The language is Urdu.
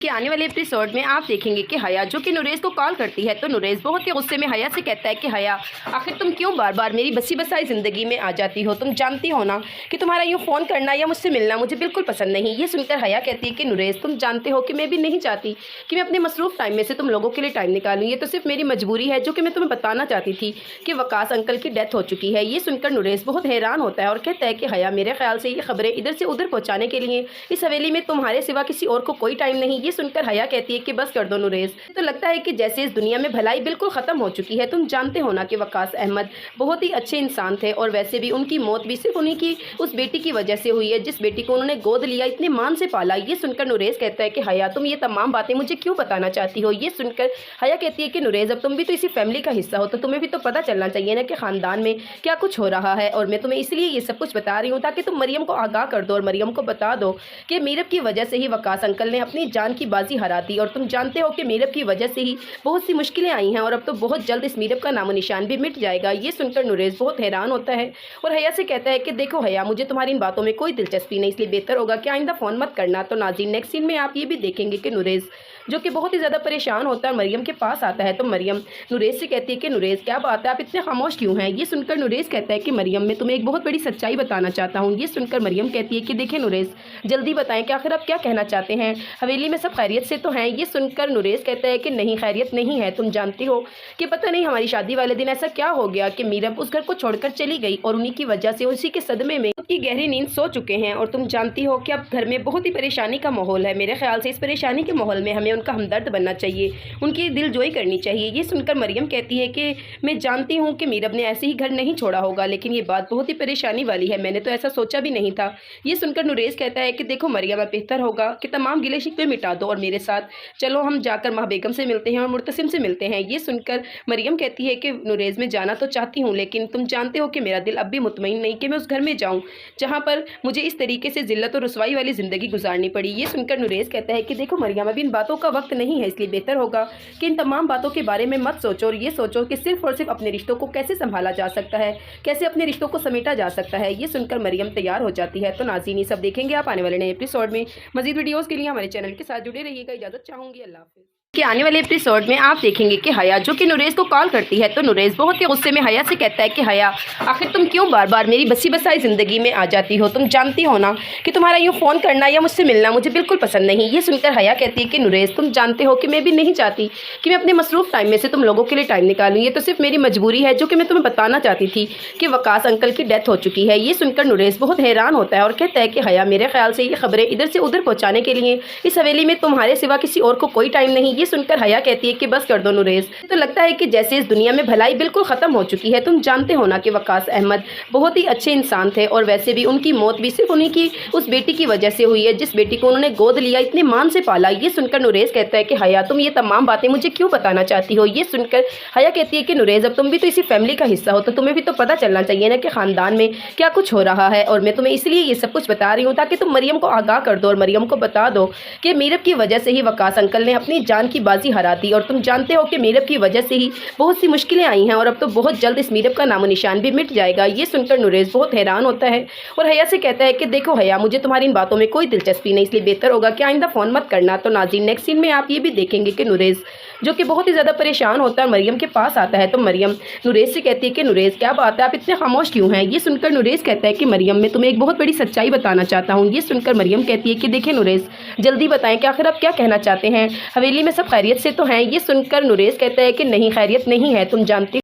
کہ آنے والے ایپیسوڈ میں آپ دیکھیں گے کہ حیا جو کہ نوریز کو کال کرتی ہے تو نوریز بہت ہی غصے میں حیا سے کہتا ہے کہ حیا آخر تم کیوں بار بار میری بسی بسائی زندگی میں آ جاتی ہو؟ تم جانتی ہو نا کہ تمہارا یوں فون کرنا یا مجھ سے ملنا مجھے بالکل پسند نہیں۔ یہ سن کر حیا کہتی ہے کہ نوریز تم جانتے ہو کہ میں بھی نہیں چاہتی کہ میں اپنے مصروف ٹائم میں سے تم لوگوں کے لیے ٹائم نکالوں، یہ تو صرف میری مجبوری ہے جو کہ میں تمہیں بتانا چاہتی تھی کہ وقاص انکل کی ڈیتھ ہو چکی ہے۔ یہ سن کر نوریز بہت حیران ہوتا ہے اور کہتا ہے کہ حیا میرے خیال سے یہ خبریں ادھر سے ادھر پہنچانے کے لیے اس حویلی میں تمہارے سوا کسی اور کو کوئی ٹائم نہیں۔ یہ سن کر حیا کہتی ہے کہ بس کر دو نوریز، تو لگتا ہے کہ جیسے اس دنیا میں بھلائی بالکل ختم ہو چکی ہے۔ تم جانتے ہو نا کہ وقاص احمد بہت ہی اچھے انسان تھے اور ویسے بھی ان کی موت بھی صرف انہی کی اس بیٹی کی وجہ سے ہوئی ہے جس بیٹی کو انہوں نے گود لیا، اتنے مان سے پالا۔ یہ سن کر نوریز کہتا ہے کہ حیا تم یہ تمام باتیں مجھے کیوں بتانا چاہتی ہو؟ یہ سن کر حیا کہتی ہے کہ نوریز اب تم بھی تو اسی فیملی کا حصہ ہو تو تمہیں بھی تو پتہ چلنا چاہیے نا کہ خاندان میں کیا کچھ ہو رہا ہے، اور میں تمہیں اس لیے یہ سب کچھ بتا رہی ہوں تاکہ تم مریم کو آگاہ کر دو اور مریم کو بتا دو کہ میرب کی وجہ سے ہی وقاص انکل نے اپنی جان کی بازی ہرا دی، اور تم جانتے ہو کہ میرب کی وجہ سے ہی بہت سی مشکلیں آئی ہیں اور اب تو بہت جلد اس میرب کا نام و نشان بھی مٹ جائے گا۔ یہ سن کر نوریز بہت حیران ہوتا ہے اور حیا سے کہتا ہے کہ دیکھو حیا مجھے تمہاری ان باتوں میں کوئی دلچسپی نہیں، اس لیے بہتر ہوگا کہ آئندہ فون مت کرنا۔ تو ناظرین نیکسٹ سین میں آپ یہ بھی دیکھیں گے کہ نوریز جو کہ بہت ہی زیادہ پریشان ہوتا ہے مریم کے پاس آتا ہے تو مریم نوریز سے کہتی ہے کہ نوریز کیا بات ہے، آپ اتنے خاموش کیوں ہیں؟ یہ سن کر نوریز کہتا ہے کہ مریم میں تمہیں ایک بہت بڑی سچائی بتانا چاہتا ہوں۔ یہ سن کر مریم کہتی ہے کہ دیکھیں نوریز جلدی بتائیں کہ آخر آپ کیا کہنا چاہتے ہیں، حویلی میں سب خیریت سے تو ہیں؟ یہ سن کر نوریز کہتا ہے کہ نہیں خیریت نہیں ہے، تم جانتی ہو کہ پتہ نہیں ہماری شادی والے دن ایسا کیا ہو گیا کہ میرب اس گھر کو چھوڑ کر چلی گئی اور انہی کی وجہ سے اسی کے صدمے میں ان کی گہری نیند سو چکے ہیں، اور تم جانتی ہو کہ اب گھر میں بہت ہی پریشانی کا ماحول ہے۔ میرے خیال سے اس پریشانی کے ماحول میں ہمیں ان کا ہمدرد بننا چاہیے، ان کی دل جوئی کرنی چاہیے۔ یہ سن کر مریم کہتی ہے کہ میں جانتی ہوں کہ میرب نے ایسے ہی گھر نہیں چھوڑا ہوگا، لیکن یہ بات بہت ہی پریشانی والی ہے، میں نے تو ایسا سوچا بھی نہیں تھا۔ یہ سن کر نوریز کہتا ہے کہ دیکھو مریم اب بہتر ہوگا کہ تمام گلے شکوے مٹا دو اور میرے ساتھ چلو ہم جا کر ماں بیگم سے ملتے ہیں اور مرتسم سے ملتے ہیں۔ یہ سن کر مریم کہتی ہے کہ نوریز میں جانا تو چاہتی ہوں لیکن تم جانتے ہو کہ میرا دل اب بھی مطمئن نہیں کہ میں اس گھر میں جاؤں جہاں پر مجھے اس طریقے سے ذلت اور رسوائی والی زندگی گزارنی پڑی۔ یہ سن کر نوریز کہتا ہے کہ دیکھو مریم ابھی ان باتوں کا وقت نہیں ہے، اس لیے بہتر ہوگا کہ ان تمام باتوں کے بارے میں مت سوچو اور یہ سوچو کہ صرف اور صرف اپنے رشتوں کو کیسے سنبھالا جا سکتا ہے، کیسے اپنے رشتوں کو سمیٹا جا سکتا ہے۔ یہ سن کر مریم تیار ہو جاتی ہے۔ تو ناظرین یہ سب دیکھیں گے آپ آنے والے نئے ایپیسوڈ میں۔ مزید ویڈیوز کے لیے ہمارے چینل کے ساتھ جڑے رہیے گا، اجازت چاہوں گی، اللہ حافظ۔ کہ آنے والے ایپیسوڈ میں آپ دیکھیں گے کہ حیا جو کہ نوریز کو کال کرتی ہے تو نوریز بہت ہی غصے میں حیا سے کہتا ہے کہ حیا آخر تم کیوں بار بار میری بسی بسائی زندگی میں آ جاتی ہو؟ تم جانتی ہو نا کہ تمہارا یوں فون کرنا یا مجھ سے ملنا مجھے بالکل پسند نہیں۔ یہ سن کر حیا کہتی ہے کہ نوریز تم جانتے ہو کہ میں بھی نہیں چاہتی کہ میں اپنے مصروف ٹائم میں سے تم لوگوں کے لیے ٹائم نکالوں، یہ تو صرف میری مجبوری ہے جو کہ میں تمہیں بتانا چاہتی تھی کہ وقاص انکل کی ڈیتھ ہو چکی ہے۔ یہ سن کر نوریز بہت حیران ہوتا ہے اور کہتا ہے کہ حیا میرے خیال سے یہ خبریں ادھر سے ادھر پہنچانے کے لیے اس حویلی میں تمہارے سوا کسی اور کو کوئی ٹائم نہیں۔ یہ سن کر حیا کہتی ہے کہ بس کر دو نوریز، تو لگتا ہے کہ جیسے اس دنیا میں بھلائی بالکل ختم ہو چکی ہے۔ تم جانتے ہو نا کہ وقاص احمد بہت ہی اچھے انسان تھے اور ویسے بھی ان کی موت بھی صرف انہی کی اس بیٹی کی وجہ سے ہوئی ہے جس بیٹی کو انہوں نے گود لیا، اتنے مان سے پالا۔ یہ سن کر نوریز کہتا ہے کہ حیا تم یہ تمام باتیں مجھے کیوں بتانا چاہتی ہو؟ یہ سن کر حیا کہتی ہے کہ نوریز اب تم بھی تو اسی فیملی کا حصہ ہو تو تمہیں بھی تو پتہ چلنا چاہیے نا کہ خاندان میں کیا کچھ ہو رہا ہے، اور میں تمہیں اس لیے یہ سب کچھ بتا رہی ہوں تاکہ تم مریم کو آگاہ کر دو اور مریم کو بتا دو کہ میرب کی وجہ سے ہی وقاص انکل نے اپنی جان کی بازی ہرا دی، اور تم جانتے ہو کہ میرب کی وجہ سے ہی بہت سی مشکلیں آئی ہیں اور اب تو بہت جلد اس میرب کا نام و نشان بھی مٹ جائے گا۔ یہ سن کر نوریز بہت حیران ہوتا ہے اور حیا سے کہتا ہے کہ دیکھو حیا مجھے تمہاری ان باتوں میں کوئی دلچسپی نہیں، اس لیے بہتر ہوگا کہ آئندہ فون مت کرنا۔ تو ناظرین نیکسٹ سین میں آپ یہ بھی دیکھیں گے کہ نوریز جو کہ بہت ہی زیادہ پریشان ہوتا ہے مریم کے پاس آتا ہے تو مریم نوریز سے کہتی ہے کہ نوریز کیا بات ہے، آپ اتنے خاموش کیوں ہیں؟ یہ سن کر نوریز کہتا ہے کہ مریم میں تمہیں ایک بہت بڑی سچائی بتانا چاہتا ہوں۔ یہ سن کر مریم کہتی ہے کہ دیکھیں نوریز جلدی بتائیں کہ آخر آپ کیا کہنا چاہتے ہیں، حویلی میں سب خیریت سے تو ہیں؟ یہ سن کر نوریز کہتا ہے کہ نہیں خیریت نہیں ہے، تم جانتے